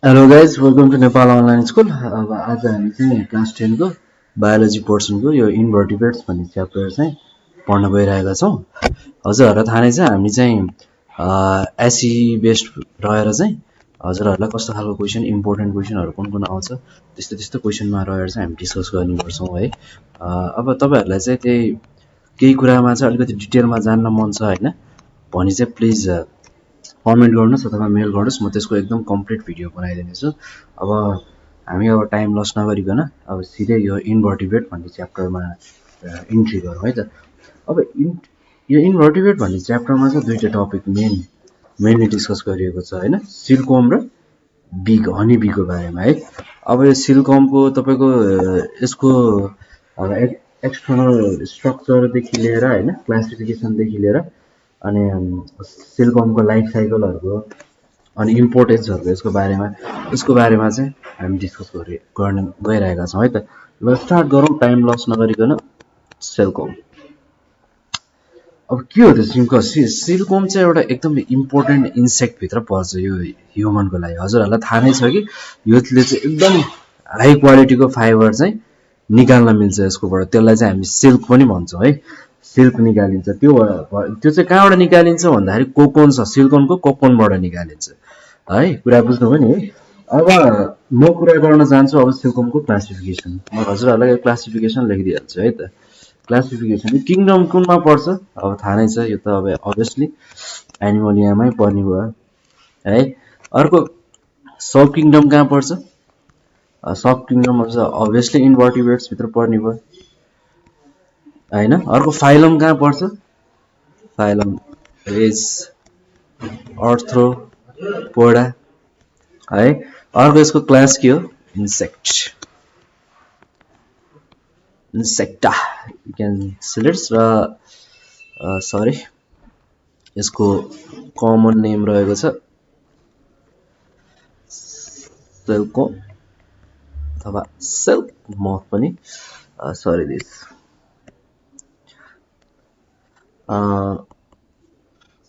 Hello guys welcome to Nepal online school. अब आज हामी चाहिँ क्लास 10 को बायोलोजी पोर्सनको यो इन्भर्टिब्रेट्स भन्ने च्याप्टर चाहिँ पढ्न गइरहेका छौँ। हजुरहरूलाई थाहा नै छ हामी चाहिँ एसई बेस्ड रहेर चाहिँ हजुरहरूलाई कस्तो खालको क्वेसन इम्पोर्टेन्ट क्वेसनहरू कुन कुन आउँछ त्यस्तो त्यस्तो क्वेसनमा रहेर चाहिँ हामी डिस्कस गर्ने गर्छौँ है। अब तपाईँहरूलाई चाहिँ त्यही केही कुरामा चाहिँ अलिकति डिटेलमा जान्न मन छ होइन भने चाहिँ प्लिज कमेन्ट गर्नुहोस् अथवा मेल गर्नुहोस्, म त्यसको एकदम कम्प्लिट भिडियो बनाइदिनेछु। अब हामी अब टाइम लस नगरिकन अब सिधै यो इन्भर्टिब्रेट भन्ने च्याप्टरमा इन्ट्री गरौँ है त। अब यो इन्भर्टिब्रेट भन्ने च्याप्टरमा चाहिँ दुईवटा टपिक मेनली डिस्कस गरिएको छ होइन, सिल्कवर्म र हनी बीको बारेमा है। अब यो सिल्कवर्मको तपाईँको यसको अब एक्सटर्नल स्ट्रक्चरदेखि लिएर होइन, क्लासिफिकेसनदेखि लिएर अनि सिल्कवर्मको लाइफ साइकलहरूको अनि इम्पोर्टेन्सहरूको यसको बारेमा चाहिँ हामी डिस्कस गर्न गइरहेका छौँ है त। ल स्टार्ट गरौँ टाइम लस नगरिकन। सिल्कवर्म अब के हो त सिल्कवर्म चाहिँ एउटा एकदमै इम्पोर्टेन्ट इन्सेक्टभित्र पर्छ यो ह्युमनको लागि। हजुरहरूलाई थाहा नै छ कि यसले चाहिँ एकदम हाई क्वालिटीको फाइबर चाहिँ निकाल्न मिल्छ यसकोबाट, त्यसलाई चाहिँ हामी सिल्क पनि भन्छौँ है। सिल्क निकालिन्छ त्यो चाहिँ कहाँबाट निकालिन्छ भन्दाखेरि कोकोन छ, सिल्कनको कोकोनबाट निकालिन्छ है। कुरा बुझ्नुभयो नि है। अब म कुरा गर्न चाहन्छु अब सिल्कवर्मको क्लासिफिकेसन। म हजुरहरूलाई क्लासिफिकेसन लेखिदिइहाल्छु है त। क्लासिफिकेसन किङडम कुनमा पर्छ अब थाहा नै छ, यो त अब अभियसली एनिमोलियामै पर्ने भयो है। अर्को सब किङडम कहाँ पर्छ, सब किङडम अभियसली इन्भर्टिब्रेट्स भित्र पर्ने भयो होइन। अर्को फाइलम कहाँ पर्छ, फाइलम इज अर्थ्रोपोडा है। अर्को यसको क्लास के हो, इन्सेक्टा यु क्यान सिलेक्ट र सरी यसको कमन नेम रहेको छ सिल्कवर्म अथवा सिल्क मथ पनि, sorry this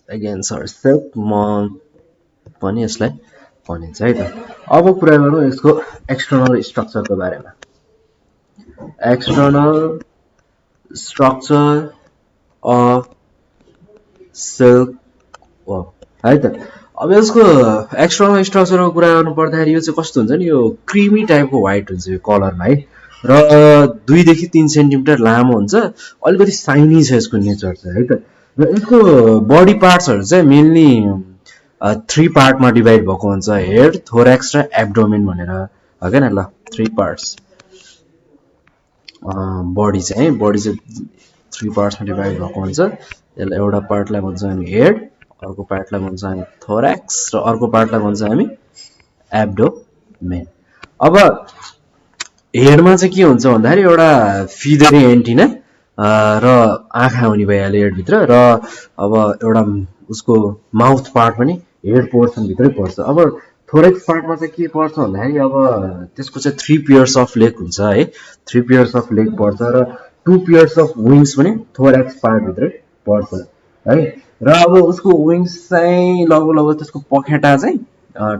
again sorry silk मथ पनि यसलाई भनिन्छ है त। अब कुरा गरौँ यसको एक्सटर्नल स्ट्रक्चरको बारेमा। एक्सटर्नल स्ट्रक्चर अफ सिल्कवर्म है त। अब यसको एक्सटर्नल स्ट्रक्चरको कुरा गर्नु पर्दाखेरि यो चाहिँ कस्तो हुन्छ नि, यो क्रिमी टाइपको व्हाइट हुन्छ यो कलरमा है, र 2 देखि 3 सेन्टिमिटर लामो हुन्छ, अलिकति साइनी छ यसको नेचर चाहिँ है त। र यसको बडी पार्ट्सहरू चाहिँ मेनली 3 पार्टमा डिभाइड भएको हुन्छ, हेड, थोरेक्स र एब्डोमेन भनेर हो क्या ल। 3 पार्ट्स बडी चाहिँ 3 पार्ट्समा डिभाइड भएको हुन्छ। यसलाई एउटा पार्टलाई भन्छ हामी हेड, अर्को पार्टलाई भन्छ हामी थोरेक्स र अर्को पार्टलाई भन्छ हामी एब्डोमेन। अब हेडमा चाहिँ के हुन्छ भन्दाखेरि एउटा फिदरी एन्टिना र आँखा हुने भइहाल्यो हेडभित्र, र अब एउटा उसको माउथ पार्ट पनि हेड पोर्सनभित्रै पर्छ। अब थोरेक्स पार्टमा चाहिँ के पर्छ भन्दाखेरि अब त्यसको चाहिँ 3 पेयर्स अफ लेग हुन्छ है, 3 पेयर्स अफ लेग पर्छ र 2 पेयर्स अफ विङ्स पनि थोरेक्स पार्टभित्रै पर्छ है। र अब उसको विङ्स चाहिँ लगभग त्यसको पखेटा चाहिँ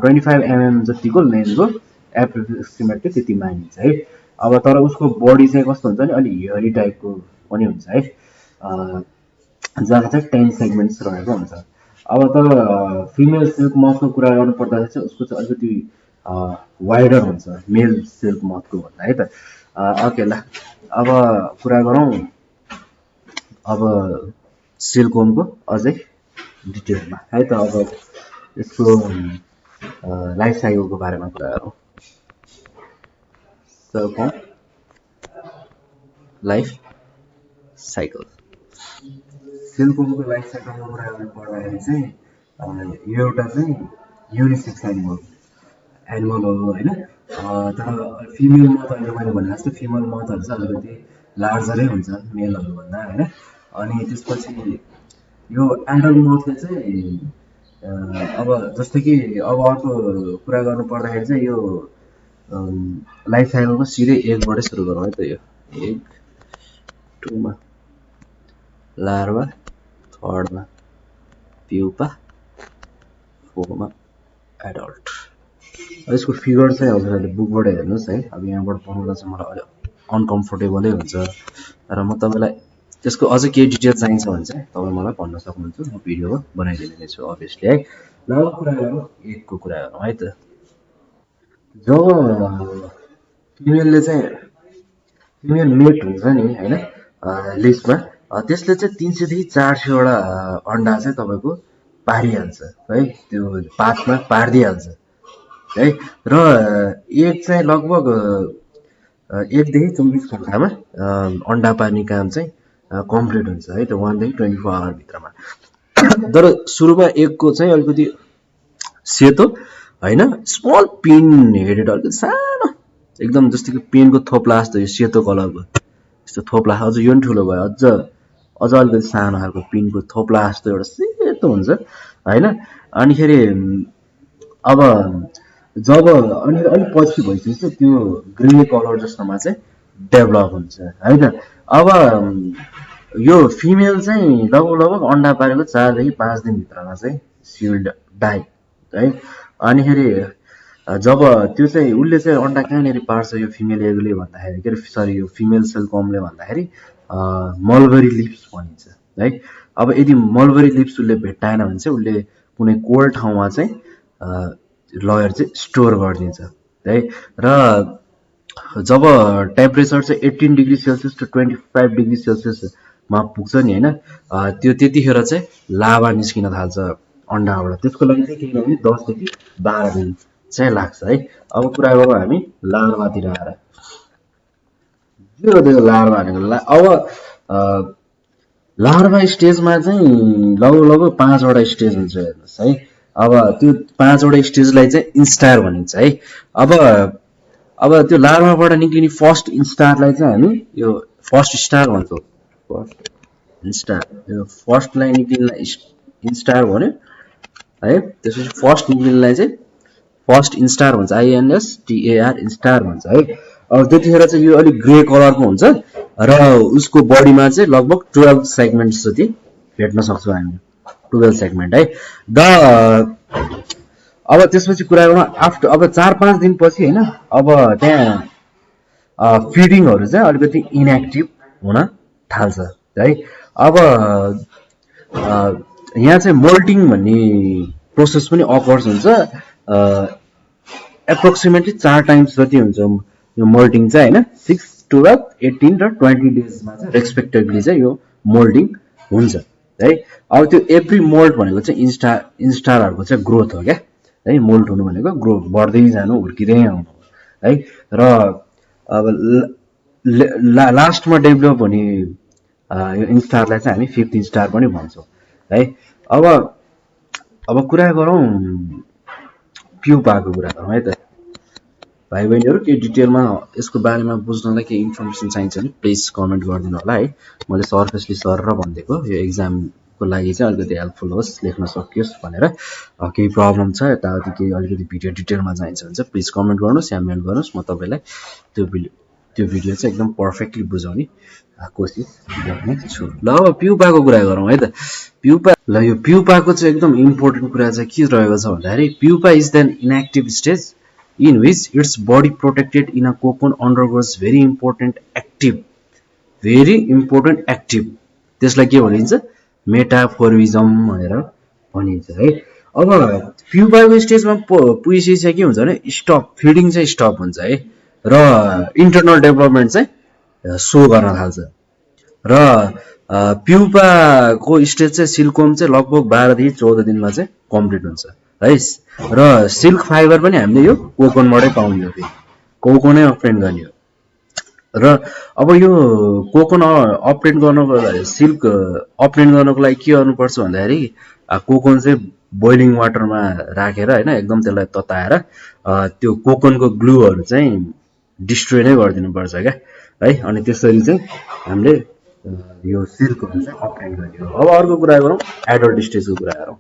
25 mm जतिको लेन्थको एप्रोक्सिमेटली त्यति मानिन्छ है। अब तर उसको बडी चाहिँ कस्तो हुन्छ नि, अलिक हेयरी टाइपको पनि हुन्छ है, जहाँ चाहिँ 10 सेगमेन्ट्स रहेको हुन्छ। अब तर फिमेल सिल्क मथको कुरा गर्नु पर्दा चाहिँ उसको चाहिँ अलिकति वाइडर हुन्छ मेल सिल्क मथको भन्दा है त। ओके ल, अब कुरा गरौँ अब सिल्कवर्मको अझै डिटेलमा है त। अब यसको लाइफ साइकलको बारेमा कुरा गरौँ। सिल्कवर्म लाइफ साइकल, सिल्कवर्मको लाइफ साइकलको कुरा गर्नु पर्दाखेरि चाहिँ यो एउटा चाहिँ युनिसेक्स एनिमल हो होइन। तर फिमेल मथ अहिले मैले भने जस्तो फिमेल मथहरू चाहिँ अलिकति लार्जरै हुन्छ मेलहरूभन्दा होइन। अनि त्यसपछि यो एडल्ट मथले चाहिँ अब जस्तै कि अब अर्को कुरा गर्नु पर्दाखेरि चाहिँ यो लाइफ साइकलको सिधै एकबाटै सुरु गरौँ है त। यो एक, 2मा लार्भा, 3मा प्युपा, 4मा एडल्ट यसको फिगर चाहिँ हजुरहरूले बुकबाट हेर्नुहोस् है। अब यहाँबाट बनाउँदा चाहिँ मलाई अलिक अनकम्फोर्टेबलै हुन्छ र म तपाईँलाई त्यसको अझै केही डिटेल चाहिन्छ भने चाहिँ तपाईँ मलाई भन्न सक्नुहुन्छ, म भिडियो बनाइदिने छु अभियसली है। ल अब कुरा गरौँ एकको कुरा गरौँ है त। जब फिमेलले चाहिँ फिमेल मेट हुन्छ नि होइन लिस्टमा, त्यसले चाहिँ 300 देखि 400वटा अन्डा चाहिँ तपाईँको पारिहाल्छ है, त्यो पातमा पारिदिइहाल्छ है। र एग चाहिँ लगभग 1 देखि 24 घन्टामा अन्डा पार्ने काम चाहिँ कम्प्लिट हुन्छ है, त्यो 1 देखि 24 आवरभित्रमा। तर सुरुमा एगको चाहिँ अलिकति सेतो होइन, स्मल पिन हेडेड, अलिकति सानो एकदम जस्तो कि पेनको थोप्ला जस्तो यो सेतो कलरको यस्तो थोप्ला, अझ यो पनि ठुलो भयो, अझ अलिकति सानो खालको पिनको थोप्ला जस्तो एउटा सेतो हुन्छ होइन। अनिखेरि अब जब अनि अलिक पछि भइसकेपछि चाहिँ त्यो ग्रे कलर जस्तोमा चाहिँ डेभलप हुन्छ है त। अब यो फिमेल चाहिँ लगभग अन्डा पारेको 4 देखि 5 दिनभित्रमा चाहिँ सी विल डाई है। अनिखेरि जब त्यो चाहिँ उसले चाहिँ अन्डा कहाँनिर पार्छ यो फिमेल एगले भन्दाखेरि, के अरे सरी यो फिमेल सेलकमले भन्दाखेरि मलबेरी लिप्स भनिन्छ है। अब यदि मलबेरी लिप्स उसले भेट्टाएन भने चाहिँ उसले कुनै कोल्ड ठाउँमा चाहिँ लगेर चाहिँ स्टोर गरिदिन्छ है। र जब टेम्परेचर चाहिँ 18 डिग्री सेल्सियस टु 25 डिग्री सेल्सियसमा पुग्छ नि होइन, त्यो त्यतिखेर चाहिँ लाभा निस्किन थाल्छ अन्डाबाट। त्यसको लागि चाहिँ के भने 10 देखि 12 दिन चाहिँ लाग्छ है। अब कुरा गरौँ हामी लार्भातिर आएर। के हो त्यो लार्भा भनेको? अब लार्भा स्टेजमा चाहिँ लगभग 5वटा स्टेज हुन्छ हेर्नुहोस् है। अब त्यो 5वटा स्टेजलाई चाहिँ इन्स्टार भनिन्छ है। अब त्यो लार्भाबाट निक्लिने फर्स्ट इन्स्टारलाई चाहिँ हामी यो फर्स्ट स्टार भन्छौँ, फर्स्ट इन्स्टार। यो फर्स्टलाई निक्लिनलाई इन्स्टार भन्यो है। त्यसपछि फर्स्ट निक्लिनलाई चाहिँ फर्स्ट इन्स्टार भन्छ, INSTAR इन्स्टार भन्छ है। अब त्यतिखेर चाहिँ यो अलिक ग्रे कलरको हुन्छ र उसको बडीमा चाहिँ लगभग 12 सेगमेन्ट्स जति भेट्न सक्छौँ हामी, 12 सेगमेन्ट है। अब त्यसपछि कुरा गरौँ आफ्टर, अब 4-5 दिनपछि होइन, अब त्यहाँ फिडिङहरू चाहिँ अलिकति इनएक्टिभ हुन थाल्छ है। अब यहाँ चाहिँ मोल्टिङ भन्ने प्रोसेस पनि अकर्स हुन्छ, एप्रोक्सिमेटली 4 टाइम्स जति हुन्छ यो मोल्टिङ चाहिँ होइन। 6, 12, 18 र 20 डेजमा चाहिँ रेस्पेक्टिभली चाहिँ यो मोल्टिङ हुन्छ है। अब त्यो एभ्री मोल्ट भनेको चाहिँ इन्स्टारहरूको चाहिँ ग्रोथ हो क्या है। मोल्ट हुनु भनेको ग्रोथ, बढ्दै जानु, हुर्किँदै आउनु है। र अब लास्टमा डेभलप हुने यो इन्स्टारलाई चाहिँ हामी 5th इन्स्टार पनि भन्छौँ है। अब कुरा गरौँ प्युपाको कुरा गरौँ है त भाइ बहिनीहरू। केही डिटेलमा यसको बारेमा बुझ्नलाई केही इन्फर्मेसन चाहिन्छ भने प्लिज कमेन्ट गरिदिनु होला है। मैले सर्फेसली सर र भनिदिएको यो एक्जामको लागि चाहिँ अलिकति हेल्पफुल होस्, लेख्न सकियोस् भनेर। केही प्रब्लम छ यताउति, केही अलिकति भिडियो डिटेलमा चाहिन्छ भने चाहिँ प्लिज कमेन्ट गर्नुहोस् या मेल गर्नुहोस्, म तपाईँलाई त्यो भिडियो चाहिँ एकदम पर्फेक्टली बुझाउने कोसिस गर्नेछु। ल अब प्युपाको कुरा गरौँ है त। यो प्युपाको चाहिँ एकदम इम्पोर्टेन्ट कुरा चाहिँ के रहेको छ भन्दाखेरि, pupa is then inactive stage in which its body protected in a cocoon undergoes very important active त्यसलाई के भनिन्छ, मेटाफोरिजम भनेर भनिन्छ है। अब प्युपाको स्टेजमा पुगेपछि चाहिँ के हुन्छ भने स्टप, फिडिङ चाहिँ स्टप हुन्छ है र इन्टरनल डेभलपमेन्ट चाहिँ सो गर्न थाल्छ। र प्युपाको स्टेज चाहिँ सिल्कोम चाहिँ लगभग 12 देखि 14 दिनमा चाहिँ कम्प्लिट हुन्छ है। र सिल्क फाइबर पनि हामीले यो कोकोनबाटै पाउने हो, फेरि कोकोनै अप्टेन गर्ने हो। र अब यो कोकोन अप्टेन गर्नको लागि, सिल्क अप्टेन गर्नको लागि के गर्नुपर्छ भन्दाखेरि, कोकोन चाहिँ बोइलिङ वाटरमा राखेर होइन, एकदम त्यसलाई तताएर त्यो कोकोनको ग्लुहरू चाहिँ डिस्ट्रोय नै गरिदिनुपर्छ क्या है। अनि त्यसरी चाहिँ हामीले यो सिल्कहरू चाहिँ अप्टेन गर्ने हो। अब अर्को कुरा गरौँ एडल्ट स्टेजको कुरा गरौँ।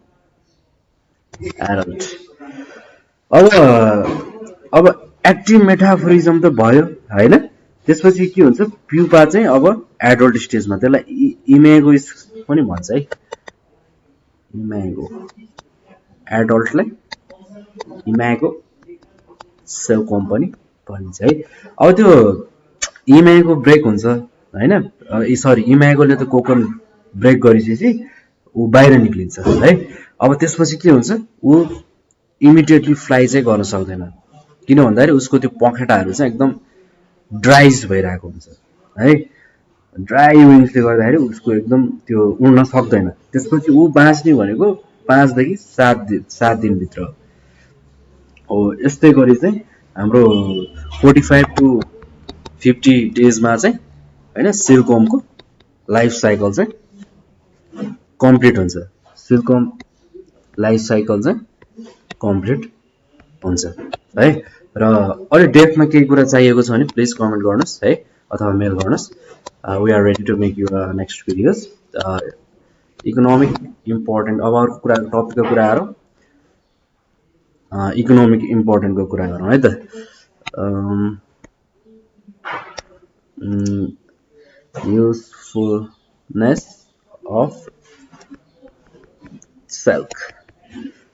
एडल्ट अब एक्टिभ मेटाफोरिजम त भयो होइन। त्यसपछि के हुन्छ, प्युपा चाहिँ अब एडल्ट स्टेजमा, त्यसलाई इमेगो पनि भन्छ है। इमेगो, एडल्टलाई इमेगो सेल कम्पनी भनिन्छ है। अब त्यो इमाईको ब्रेक हुन्छ होइन, सरी इमाईकोले त कोकन ब्रेक गरिसकेपछि ऊ बाहिर निक्लिन्छ है। अब त्यसपछि के हुन्छ, ऊ इमिडिएटली फ्लाइ चाहिँ गर्न सक्दैन, किन भन्दाखेरि उसको त्यो पखेटाहरू चाहिँ एकदम ड्राइज भइरहेको हुन्छ है। ड्राई विङ्सले गर्दाखेरि उसको एकदम त्यो उड्न सक्दैन। त्यसपछि ऊ बाँच्ने भनेको 5 देखि 7 दिनभित्र हो। यस्तै गरी चाहिँ हाम्रो 45 to 50 डेजमा चाहिँ होइन सिल्कवर्मको लाइफ साइकल चाहिँ कम्प्लिट हुन्छ। सिल्कवर्म लाइफ साइकल चाहिँ कम्प्लिट हुन्छ है। र अलिक डेप्थमा केही कुरा चाहिएको छ भने प्लिज कमेन्ट गर्नुहोस् है, अथवा मेल गर्नुहोस्। We are ready to make you next videos. Economic important, अब अर्को कुरा टपिकको कुरा गरौँ। इकोनोमिक इम्पोर्टेन्टको कुरा गरौँ है त। Usefulness of silk.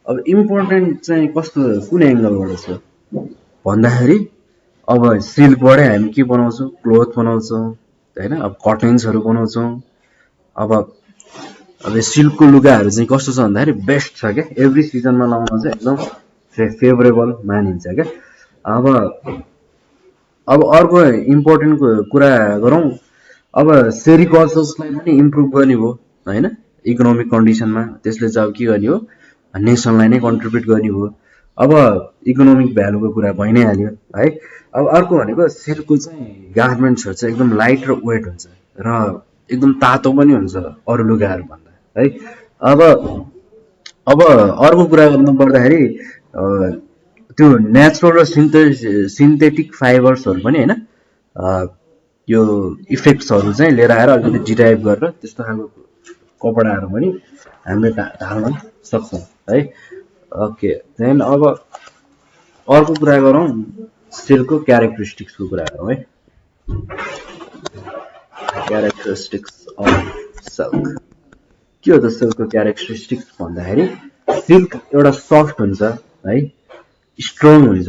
अब इम्पोर्टेन्ट चाहिँ कस्तो, कुन एङ्गलबाट छ भन्दाखेरि अब सिल्कबाटै हामी के बनाउँछौँ, क्लोथ बनाउँछौँ होइन, अब कटन्सहरू बनाउँछौँ। अब सिल्कको लुगाहरू चाहिँ कस्तो छ भन्दाखेरि बेस्ट छ क्या, एभ्री सिजनमा लाउन चाहिँ एकदम फेभरेबल मानिन्छ क्या। अब अर्को इम्पोर्टेन्ट कुरा गरौँ। अब सेरिकल्चर्सलाई पनि इम्प्रुभ गर्ने भयो होइन इकोनोमिक कन्डिसनमा, त्यसले चाहिँ अब के गर्ने हो, नेसनलाई नै कन्ट्रिब्युट गर्ने भयो। अब इकोनोमिक भ्यालुको कुरा भइ नै हाल्यो है। अब अर्को भनेको सिल्कको चाहिँ गार्मेन्ट्सहरू चाहिँ एकदम लाइट र वेट हुन्छ र एकदम तातो पनि हुन्छ अरू लुगाहरू भन्दा है। अब अर्को कुरा गर्नु पर्दाखेरि त्यो नेचुरल र सिन्थेटिक फाइबर्सहरू पनि होइन यो इफेक्ट्सहरू चाहिँ लिएर आएर अलिकति डिराइभ गरेर त्यस्तो खालको कपडाहरू पनि हामीले ढाल्न सक्छौँ है। ओके, देन अब अर्को कुरा गरौँ, सिल्कको क्यारेक्टरिस्टिक्सको कुरा गरौँ है। क्यारेक्टरिस्टिक्स अफ सिल्क के हो त? सिल्कको क्यारेक्टरिस्टिक्स भन्दाखेरि सिल्क एउटा सफ्ट हुन्छ है, स्ट्रङ हुन्छ,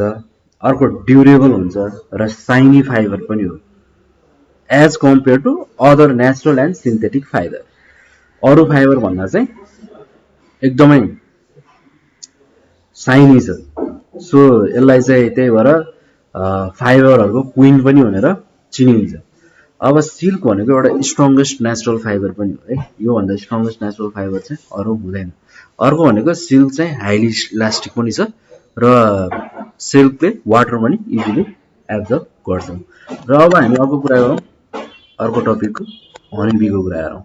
अर्को ड्युरेबल हुन्छ र साइनी फाइबर पनि हो as compared to other natural and synthetic fibre. अरू फाइबर भन्दा चाहिँ एकदमै साइनी छ। सो यसलाई चाहिँ त्यही भएर फाइबरहरूको क्विन पनि भनेर चिनिन्छ। अब सिल्क भनेको एउटा स्ट्रङ्गेस्ट नेचुरल फाइबर पनि हो है, योभन्दा स्ट्रङ्गेस्ट नेचुरल फाइबर चाहिँ अरू हुँदैन। अर्को भनेको सिल्क चाहिँ हाइली इलास्टिक पनि छ र सिल्कले वाटर पनि इजिली एब्जर्ब गर्छ। र अब हामी अर्को कुरा गरौँ, अर्को टपिकको हनीबीको कुरा गरौँ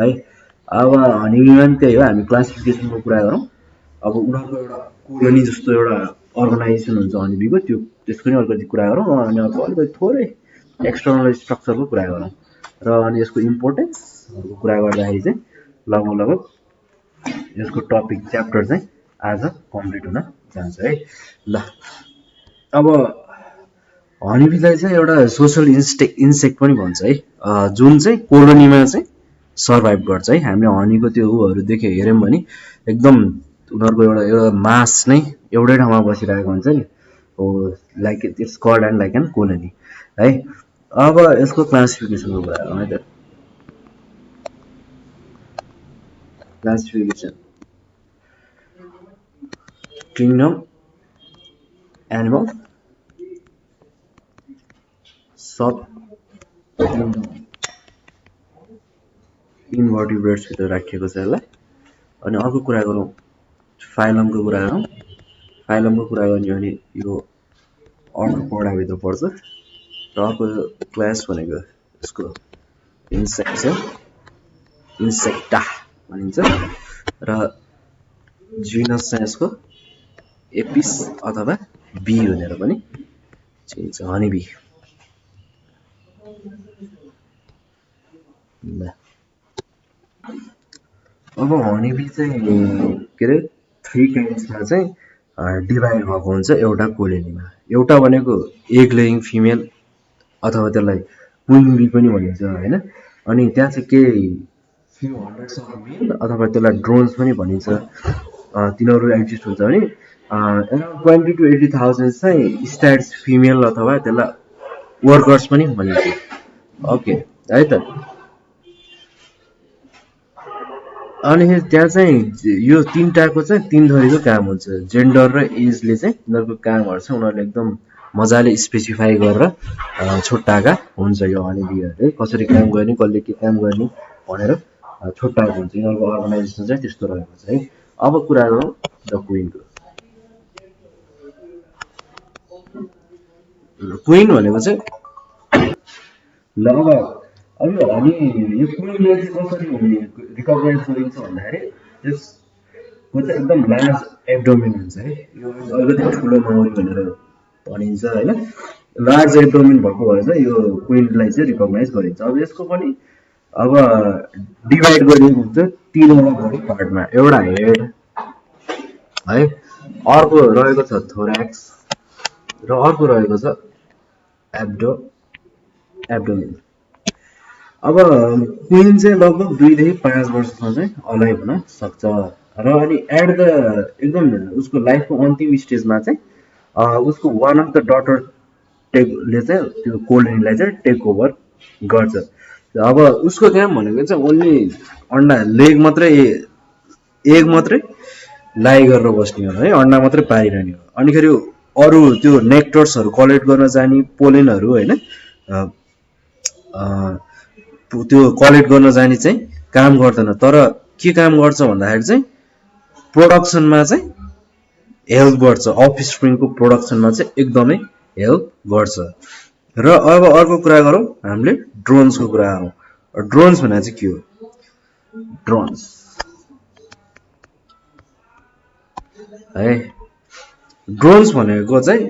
है। अब हनीबीमा पनि त्यही हो, हामी क्लासिफिकेसनको कुरा गरौँ। अब उनीहरूको एउटा कोलोनी जस्तो एउटा अर्गनाइजेसन हुन्छ हनीबीको, त्यसको पनि अलिकति कुरा गरौँ। अनि अर्को अलिकति थोरै एक्सटर्नल स्ट्रक्चरको कुरा गरौँ र अनि यसको इम्पोर्टेन्सहरूको कुरा गर्दाखेरि चाहिँ लगभग यसको टपिक च्याप्टर चाहिँ आज कम्प्लिट हुन जान्छ है। ल अब हनीबीलाई चाहिँ एउटा सोसल इन्सेक्ट पनि भन्छ है, जुन चाहिँ कोलोनीमा चाहिँ सर्भाइभ गर्छ है। हामीले हनीको त्यो उहरूदेखि हेऱ्यौँ भने एकदम उनीहरूको एउटा मास नै एउटै ठाउँमा बसिरहेको हुन्छ नि, हो like it's called and like an colony है। अब यसको क्लासिफिकेसनको कुरा गरौँ है त। क्लासिफिकेसन किङडम एनिमल सब इन्भर्टिब्रेट्स भित्र राखिएको छ यसलाई। अनि अर्को कुरा गरौँ, फाइलमको कुरा गरौँ। फाइलमको कुरा गर्ने भने यो अर्को पढाभित्र पर्छ र अर्को क्लास भनेको यसको इन्सेक्ट छ, इन्सेक्टा भनिन्छ र जिनस चाहिँ यसको एपिस अथवा बी भनेर पनि चिनिन्छ, हनीबी। अब हनीबी चाहिँ के अरे 3 काइन्ड्समा चाहिँ डिभाइड भएको हुन्छ एउटा कोलोनीमा। एउटा भनेको एग लेइङ फिमेल अथवा त्यसलाई क्विन बी पनि भनिन्छ होइन। अनि त्यहाँ चाहिँ केही फ्यु हन्ड्रेड्स अफ मेल अथवा त्यसलाई ड्रोन्स पनि भनिन्छ, तिनीहरू एक्जिस्ट हुन्छ भने around 20 to 80,000 चाहिँ स्ट्याट्स फिमेल अथवा त्यसलाई वर्कर्स पनि भनिन्छ ओके है त अनि त्यहाँ चाहिँ यो तीनटाको चाहिँ तीन थरीको काम हुन्छ जेन्डर र एजले चाहिँ उनीहरूको कामहरू चाहिँ उनीहरूले एकदम मजाले स्पेसिफाई गरेर छुट्टाएका हुन्छ यो हनीबीहरूले कसरी काम गर्ने कसले के काम गर्ने भनेर छुट्टाएको हुन्छ यिनीहरूको अर्गनाइजेसन चाहिँ त्यस्तो रहेको छ है अब कुरा गरौँ द क्विनको क्विन भनेको चाहिँ ल अब हामी यो क्विनले चाहिँ कसरी रिकगनाइज गरिन्छ भन्दाखेरि त्यसको चाहिँ एकदम लार्ज एब्डोमिन हुन्छ है यो अलिकति ठुलो मौरी भनेर भनिन्छ होइन लार्ज एब्डोमिन भएको भएर चाहिँ यो क्विनलाई चाहिँ रिकगनाइज गरिन्छ अब यसको पनि अब डिभाइड गरिएको हुन्छ तीनवटा बडी पार्टमा एउटा हेड है अर्को रहेको छ थोराक्स र अर्को रहेको छ एब्डोमिन अब क्विन चाहिँ लगभग 2 देखि 5 वर्षसम्म चाहिँ अलाइभ हुन सक्छ र अनि एट द एकदम उसको लाइफको अन्तिम स्टेजमा चाहिँ उसको वान अफ द डटर ले चाहिँ त्यो कोलोनीलाई चाहिँ टेक ओभर गर्छ अब उसको काम भनेको चाहिँ ओन्ली अन्डा लेग मात्रै एग मात्रै लाइ गरेर बस्ने हो है अन्डा मात्रै पारिरहने हो अनिखेरि अरू त्यो नेक्टर्सहरू कलेक्ट गर्न जाने पोलेनहरू होइन त्यो कलेक्ट गर्न जाने चाहिँ काम गर्दैन तर के काम गर्छ भन्दाखेरि चाहिँ प्रोडक्सनमा चाहिँ हेल्प गर्छ अफस्प्रिङको प्रोडक्सनमा चाहिँ एकदमै हेल्प गर्छ र अब अर्को कुरा गरौँ हामीले ड्रोन्सको कुरा गरौँ ड्रोन्स भनेको चाहिँ के हो ड्रोन्स है ड्रोन्स भनेको चाहिँ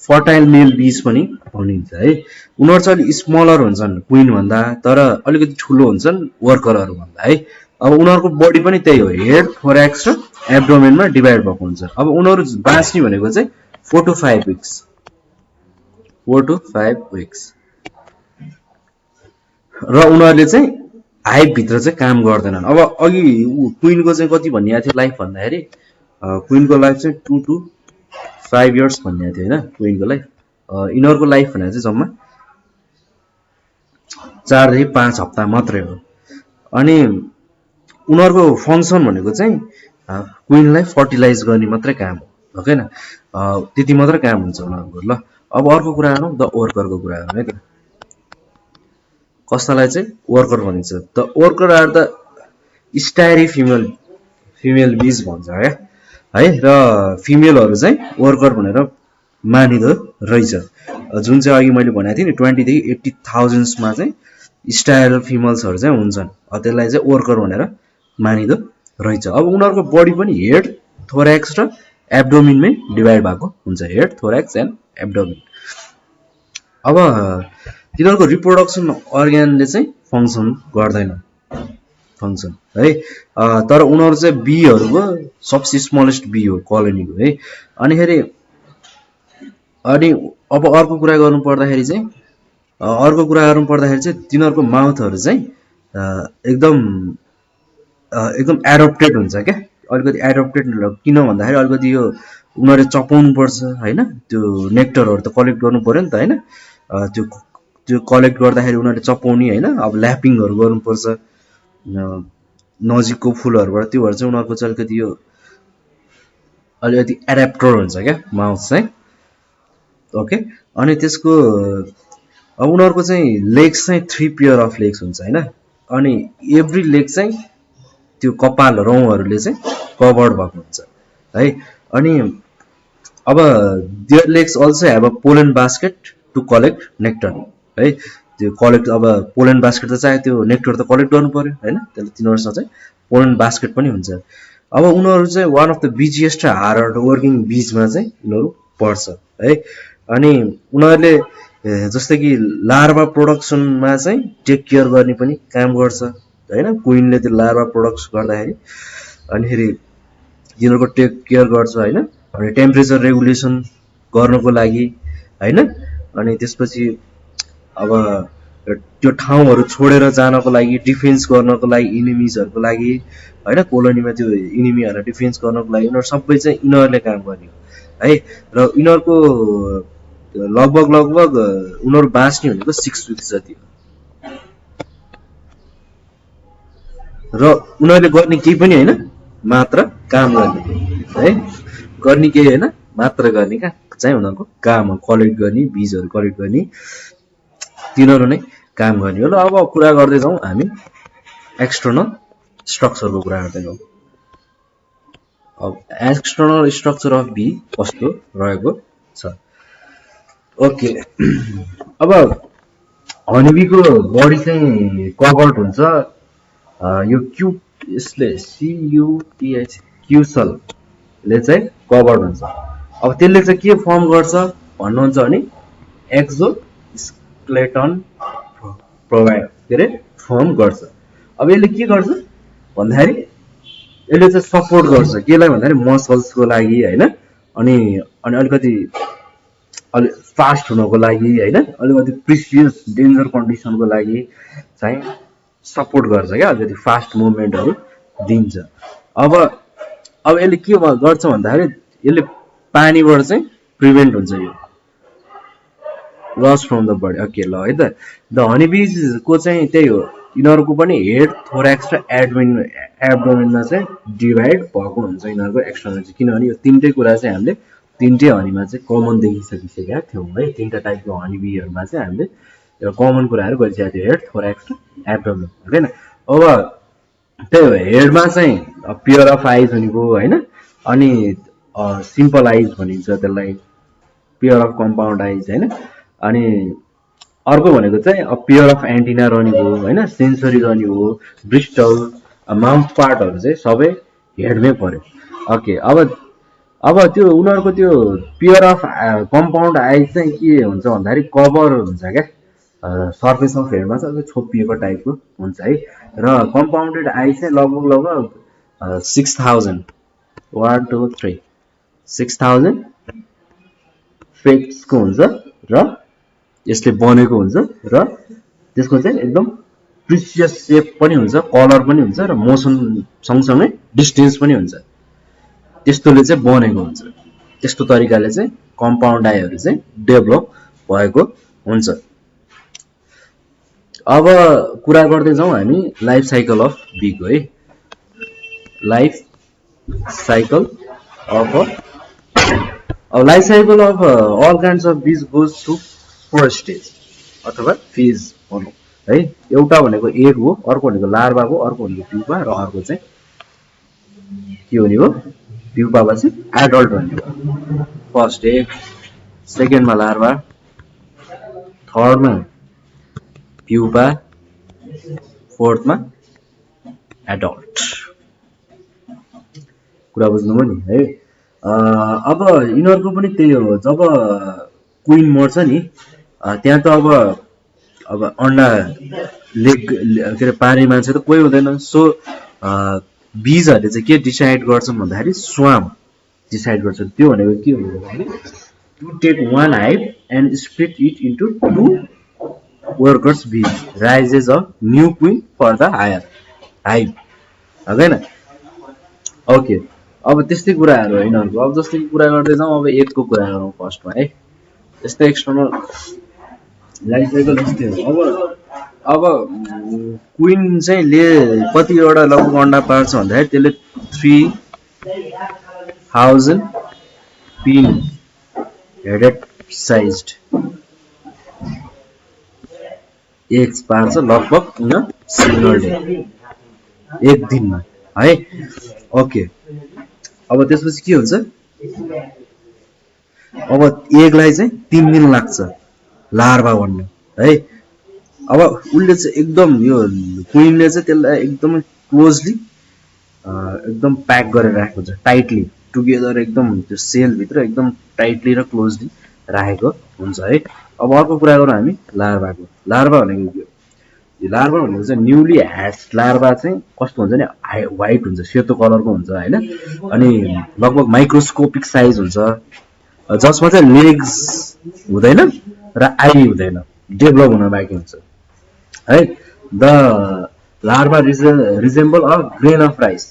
फर्टाइल मेल बीज पनि भनिन्छ है उनीहरू चाहिँ अलिक स्मलर हुन्छन् क्विन भन्दा तर अलिकति ठुलो हुन्छन् वर्करहरू भन्दा है अब उनीहरूको बडी पनि त्यही हो हेड थोराक्स र एब्डोमेनमा डिभाइड भएको हुन्छ अब उनीहरू बाँच्ने भनेको चाहिँ 4 to 5 weeks 4 to 5 weeks र उनीहरूले चाहिँ हाइभ भित्र चाहिँ काम गर्दैनन् अब अघि क्विनको चाहिँ कति भनिएको थियो लाइफ भन्दाखेरि क्विनको लाइफ चाहिँ 2 to 5 years भनिएको थियो होइन क्विनको लाइफ यिनीहरूको लाइफ भनेको चाहिँ जम्मा 4 देखि 5 हप्ता मात्रै हो अनि उनीहरूको फङ्सन भनेको चाहिँ क्विनलाई फर्टिलाइज गर्ने मात्रै काम हो होइन त्यति मात्रै काम हुन्छ उनीहरूको ल अब अर्को कुरा गरौँ द वर्करको कुरा गरौँ है त कस्तालाई चाहिँ वर्कर भनिन्छ the worker are the sterile female bees भन्छ क्या है र फिमेलहरू चाहिँ वर्कर भनेर मानिदो रहेछ जुन चाहिँ अघि मैले भनेको थिएँ नि 20 देखि 80,000 चाहिँ स्टाइल फिमेल्सहरू चाहिँ हुन्छन् त्यसलाई चाहिँ वर्कर भनेर मानिदो रहेछ अब उनीहरूको बडी पनि हेड थोराक्स र एब्डोमिनमै डिभाइड भएको हुन्छ हेड थोराक्स एन्ड एब्डोमिन अब तिनीहरूको रिप्रोडक्सन अर्ग्यानले चाहिँ फङ्सन गर्दैन फङ्सन है तर उनीहरू चाहिँ बीहरूको सबसे स्मलेस्ट बी हो कोलोनीको है अनि अब अर्को कुरा गर्नु पर्दाखेरि चाहिँ तिनीहरूको माउथहरू चाहिँ एकदम एडप्टेड हुन्छ क्या अलिकति एडप्टेड किन भन्दाखेरि अलिकति यो उनीहरूले चपाउनु पर्छ होइन त्यो नेक्टरहरू त कलेक्ट गर्नु पर्यो नि त होइन त्यो कलेक्ट गर्दाखेरि उनीहरूले चपाउने होइन अब ल्यापिङहरू गर्नुपर्छ नजिकको फुलहरूबाट त्यो भएर चाहिँ उनीहरूको चाहिँ अलिकति एडाप्टर हुन्छ क्या माउथ चाहिँ ओके अनि त्यसको अब उनीहरूको चाहिँ लेग्स चाहिँ 3 पेयर अफ लेग्स हुन्छ होइन अनि एभ्री लेग चाहिँ त्यो कपाल रौँहरूले चाहिँ कभर्ड भएको हुन्छ है अनि अब their legs also have a pollen basket to collect nectar है त्यो कलेक्ट अब पोलन बास्केट त चाहे त्यो नेक्टर त कलेक्ट गर्नु पर्यो होइन त्यसले तिनीहरूसँग चाहिँ पोलन बास्केट पनि हुन्छ अब उनीहरू चाहिँ one of the busiest hard working बीजमा चाहिँ उनीहरू पर्छ है अनि उनीहरूले जस्तै कि लार्भा प्रोडक्सनमा चाहिँ टेक केयर गर्ने पनि काम गर्छ होइन क्विनले त्यो लार्भा प्रोडक्स गर्दाखेरि अनिखेरि तिनीहरूको टेक केयर गर्छ होइन अनि टेम्परेचर रेगुलेसन गर्नको लागि होइन अनि त्यसपछि अब त्यो ठाउँहरू छोडेर जानको लागि डिफेन्स गर्नको लागि इनिमिजहरूको लागि होइन कोलोनीमा त्यो इनिमीहरूलाई डिफेन्स गर्नको लागि उनीहरू सबै चाहिँ यिनीहरूले काम गर्ने हो है र यिनीहरूको लगभग उनीहरू बाँच्ने भनेको 6 विक्स जति हो र उनीहरूले गर्ने केही पनि होइन मात्र काम गर्ने है गर्ने केही होइन मात्र गर्ने चाहिँ उनीहरूको काम हो कलेक्ट गर्ने बीजहरू कलेक्ट गर्ने तिनीहरू नै काम गर्ने हो ल अब कुरा गर्दै जाउँ हामी एक्सटर्नल स्ट्रक्चरको कुरा गर्दै जाउँ अब एक्सटर्नल स्ट्रक्चर अफ बी कस्तो रहेको छ ओके अब हनीबीको बडी चाहिँ कभर्ड हुन्छ यो यसले CUTH क्युसलले चाहिँ कभर्ड हुन्छ अब त्यसले चाहिँ के फर्म गर्छ भन्नुहुन्छ भने एक्जोस्केलेटन प्रोभाइड के अरे फर्म गर्छ अब यसले के गर्छ भन्दाखेरि यसले चाहिँ सपोर्ट गर्छ केलाई भन्दाखेरि मसल्सको लागि हैन अनि अलिकति फास्ट हुनको लागि हैन अलिकति प्रिसियस डेन्जर कन्डिसनको लागि चाहिँ सपोर्ट गर्छ क्या अलिकति फास्ट मुभमेन्टहरू दिन्छ अब यसले के गर्छ भन्दाखेरि यसले पानीबाट चाहिँ प्रिभेन्ट हुन्छ यो loss from the body okay ल है त द हनीबीजको चाहिँ त्यही हो यिनीहरूको पनि हेड थोराक्स र एब्डोमेनमा चाहिँ डिभाइड भएको हुन्छ यिनीहरूको एक्सटर्नल चाहिँ किनभने यो तीनटै कुरा चाहिँ हामीले तीनटै हनीमा चाहिँ कमन देखिसकिसकेका थियौँ है तीनटा टाइपको हनीबीहरूमा चाहिँ हामीले एउटा कमन कुराहरू गरिसकेको थियो हेड थोराक्स र एब्डोमेन हैन अब त्यही हो हेडमा चाहिँ पियर अफ आइज भनेको हैन अनि सिम्पल आइज भनिन्छ त्यसलाई पियर अफ कम्पाउन्ड आइज हैन अनि अर्को भनेको चाहिँ पियर अफ एन्टिना रहने हो हैन सेन्सरी रहने हो ब्रिस्टल माउथ पार्टहरू चाहिँ सबै हेडमै पर्यो ओके अब त्यो उनीहरूको त्यो पियर अफ कम्पाउन्ड आइज चाहिँ के हुन्छ भन्दाखेरि कभर हुन्छ क्या सर्फेस अफ हेडमा चाहिँ छोपिएको टाइपको हुन्छ है र कम्पाउन्डेड आइज चाहिँ लगभग 6000 1 2 3 6000 फेक्ट्सको हुन्छ र यसले बनेको हुन्छ र त्यसको चाहिँ एकदम प्रिसियस सेप पनि हुन्छ कलर पनि हुन्छ र मोसन सँगसँगै डिस्टेन्स पनि हुन्छ त्यस्तोले चाहिँ बनेको हुन्छ त्यस्तो तरिकाले चाहिँ कम्पाउन्ड आइहरू चाहिँ डेभलप भएको हुन्छ अब कुरा गर्दै जाउँ हामी लाइफ साइकल अफ बीको है life cycle of life cycle of all kinds of bees goes through 4 stage अथवा फेज भनौँ है एउटा भनेको एग हो अर्को भनेको लार्भा हो अर्को भनेको प्युपा र अर्को चाहिँ के हुने हो प्युपापछि एडल्ट हुने हो फर्स्ट एग सेकेन्डमा लार्भा थर्डमा प्युपा फोर्थमा एडल्ट कुरा बुझ्नुभयो नि है अब यिनीहरूको पनि त्यही हो जब क्वीन मर्छ नि त्यहाँ त अब अन्डा लेग के अरे पार्ने मान्छे त कोही हुँदैन सो बीजहरूले चाहिँ के डिसाइड गर्छन् भन्दाखेरि स्वाम डिसाइड गर्छ त्यो भनेको के हो भन्दाखेरि to take one hive and split it into 2 workers bees raises a new queen for the higher hive होइन ओके अब त्यस्तै कुराहरू हो यिनीहरूको अब जस्तै कुरा गर्दै जाउँ अब एगको कुरा गरौँ फर्स्टमा है त्यस्तै एक्सटर्नल लाइफ साइकल त्यस्तै हो अब क्वीन चाहिँ ले कतिवटा लगभग अन्डा पार्छ भन्दाखेरि त्यसले 3000 पिन हेडेड साइज्ड एग्स पार्छ लगभग सिंगल डे एक दिनमा है ओके अब त्यसपछि के हुन्छ अब एगलाई चाहिँ 3 दिन लाग्छ लार्भा बन्नु है अब उसले चाहिँ एकदम यो क्वीनले चाहिँ त्यसलाई एकदमै क्लोजली एकदम प्याक गरेर राखेको हुन्छ टाइटली टुगेदर एकदम त्यो सेल भित्र एकदम टाइटली र क्लोजली राखेको हुन्छ है अब अर्को कुरा गरौँ हामी लार्भाको लार्भा भनेको के हो लार्भा भनेको चाहिँ न्यूली ह्याच्ड लार्भा चाहिँ कस्तो हुन्छ नि व्हाइट हुन्छ सेतो कलरको हुन्छ हैन अनि लगभग माइक्रोस्कोपिक साइज हुन्छ जसमा चाहिँ लेग्स हुँदैन र आई हुँदैन डेभलप हुन बाँकी हुन्छ है the larva resemble a grain of rice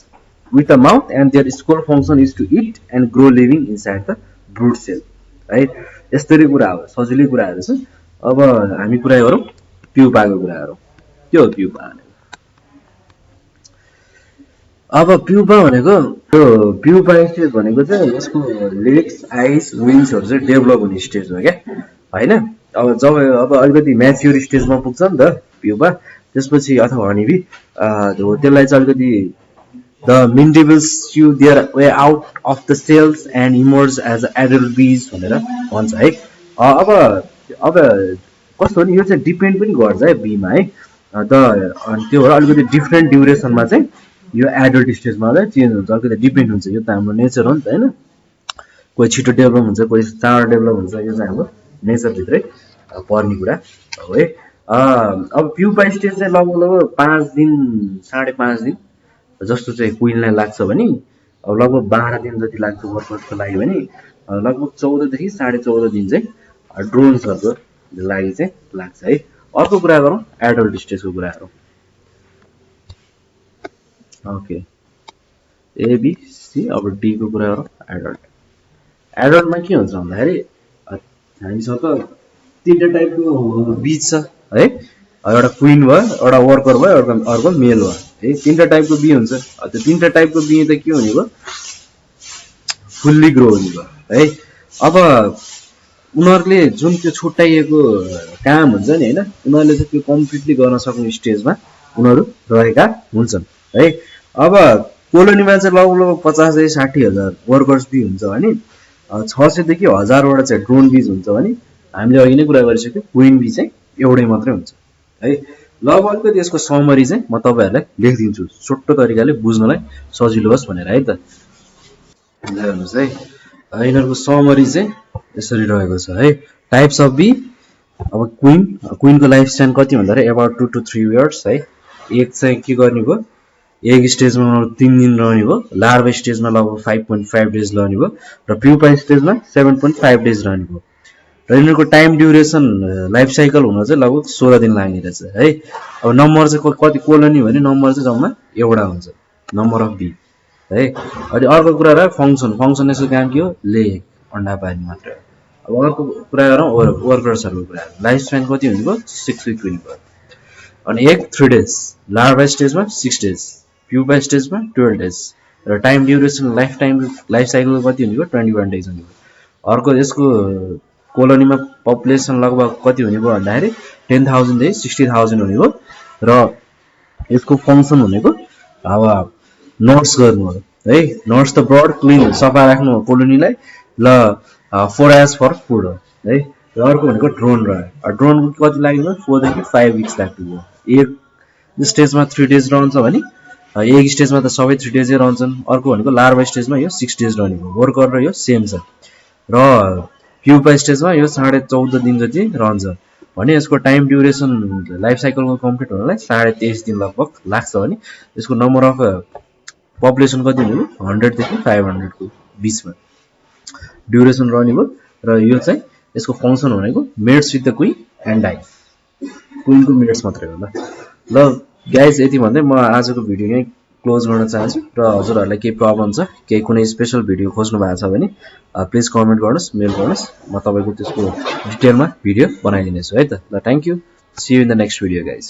with a mouth and their sole function is to eat and grow living inside the brood cell है। यस्तरी कुरा हो, सजिलै कुराहरू छ। अब हामी कुरा गरौँ प्युपाको कुरा गरौँ। के हो प्युपा भनेको? अब प्युपा भनेको त्यो प्युपा स्टेज भनेको चाहिँ यसको लेग्स आइस विङ्सहरू चाहिँ डेभलप हुने स्टेज हो क्या होइन। अब जब अलिकति म्याच्योर स्टेजमा पुग्छ नि त प्युपा, त्यसपछि अथवा हनीबी त्यसलाई चाहिँ अलिकति the mandibles you their way out of the cells and emerge as adult bees भनेर भन्छ है। अब कस्तो नि यो चाहिँ डिपेन्ड पनि गर्छ है बीमा है। त्यो भएर अलिकति डिफ्रेन्ट ड्युरेसनमा चाहिँ यो एडल्ट स्टेजमा चाहिँ चेन्ज हुन्छ, अलिकति डिपेन्ड हुन्छ। यो त हाम्रो नेचर हो नि त होइन, कोही छिटो डेभलप हुन्छ, कोही चाँडो डेभलप हुन्छ, यो चाहिँ हाम्रो नेचरभित्रै पर्ने कुरा हो है। अब प्युपा स्टेज चाहिँ लगभग 5 दिन 5.5 दिन जस्तो चाहिँ क्विनलाई लाग्छ भने, अब लगभग 12 दिन जति लाग्छ वर्कर्सको लागि भने, लगभग 14 देखि 14.5 दिन चाहिँ ड्रोन्सहरूको लागि चाहिँ लाग्छ है। अर्को कुरा गरौँ एडल्ट स्टेजको कुरा गरौँ। ओके एबिसी, अब डी को कुरा गरौँ एडल्टमा के हुन्छ भन्दाखेरि हामीसँग 3टा टाइपको बीज छ है। एउटा क्विन भयो, एउटा वर्कर भयो, अर्को मेल भयो है। 3टा टाइपको बी हुन्छ। त्यो 3टा टाइपको बी त के हुने भयो, फुल्ली ग्रो हुने भयो है। अब उनीहरूले जुन त्यो छुट्याइएको काम हुन्छ नि होइन, उनीहरूले चाहिँ त्यो कम्प्लिटली गर्न सक्ने स्टेजमा उनीहरू रहेका हुन्छन् है। अब कोलोनीमा चाहिँ लगभग 50,000-60,000 वर्कर्स बी हुन्छ भने 600 देखि 1000वटा चाहिँ ड्रोन बीज हुन्छ भने हामीले अघि नै कुरा गरिसक्यो क्विन बी चाहिँ एउटै मात्रै हुन्छ है। ल अब अलिकति यसको समरी चाहिँ म तपाईँहरूलाई लेखिदिन्छु छोटो तरिकाले बुझ्नलाई सजिलो होस् भनेर है त। हेर्नुहोस् है, यिनीहरूको समरी चाहिँ यसरी रहेको छ है। टाइप्स अफ बी, अब क्विनको लाइफ स्प्यान कति भन्दाखेरि अबाउट 2 to 3 इयर्स है। एक चाहिँ के गर्ने भयो, एग स्टेजमा 3 दिन रहने भयो, लार्भा स्टेजमा लगभग 5.5 डेज रहने भयो र प्युपा स्टेजमा 7.5 डेज रहने भयो। र यिनीहरूको टाइम ड्युरेसन लाइफ साइकल हुन चाहिँ लगभग 16 दिन लाग्ने रहेछ है। अब नम्बर चाहिँ कति कोलोनी भने नम्बर चाहिँ जम्मा एउटा हुन्छ, नम्बर अफ बी है। अनि अर्को कुरा रह्यो फङ्सन यसको काम के हो, ले अन्डा पार्ने मात्र। अब अर्को कुरा गरौँ वर्कर्सहरूको कुरा, लाइफ स्प्यान कति हुने भयो, 6 विक हुने भयो। अनि एग 3 डेज, लार्भा स्टेजमा 6 डेज, प्युपा स्टेजमा 12 डेज र टाइम ड्युरेसन लाइफ साइकल कति हुने भयो, 21 डेज हुने भयो। अर्को यसको कोलोनीमा पपुलेसन लगभग कति हुने भयो भन्दाखेरि 10,000 देखि 60,000 हुने भयो र यसको फङ्सन भनेको अब नर्स गर्नु हो है। नर्स द ब्रड क्लिन, सफा राख्नु हो कोलोनीलाई, ल 4 hours फर फुड हो है। र अर्को भनेको ड्रोन रह्यो, ड्रोनको कति लाग्ने भयो, 4 देखि 5 विक्स लाग्ने भयो। एग स्टेजमा 3 डेज रहन्छ भने एग स्टेजमा त सबै 3 डेजै रहन्छन्। अर्को भनेको लार्भा स्टेजमा यो 6 डेज रहने भयो। वर्कर र यो सेम छ र प्युपा स्टेजमा यो 14.5 दिन जति रहन्छ भने यसको टाइम ड्युरेसन लाइफ साइकलको कम्प्लिट हुनलाई 23.5 दिन लगभग लाग्छ भने यसको नम्बर अफ पपुलेसन कति हुने भयो, 100 देखि 500 को बिचमा ड्युरेसन रहने भयो। र यो चाहिँ यसको फङ्सन भनेको mates with the queen and die, क्विनको मेट्स मात्रै हो। ल गाइज यति भन्दै म आजको भिडियो यहीँ क्लोज गर्न चाहन्छु। र हजुरहरूलाई केही प्रब्लम छ, केही कुनै स्पेसल भिडियो खोज्नु भएको छ भने प्लिज कमेन्ट गर्नुहोस्, मेल गर्नुहोस्, म तपाईँको त्यसको डिटेलमा भिडियो बनाइदिनेछु है त। ल thank you, see you in the next video guys.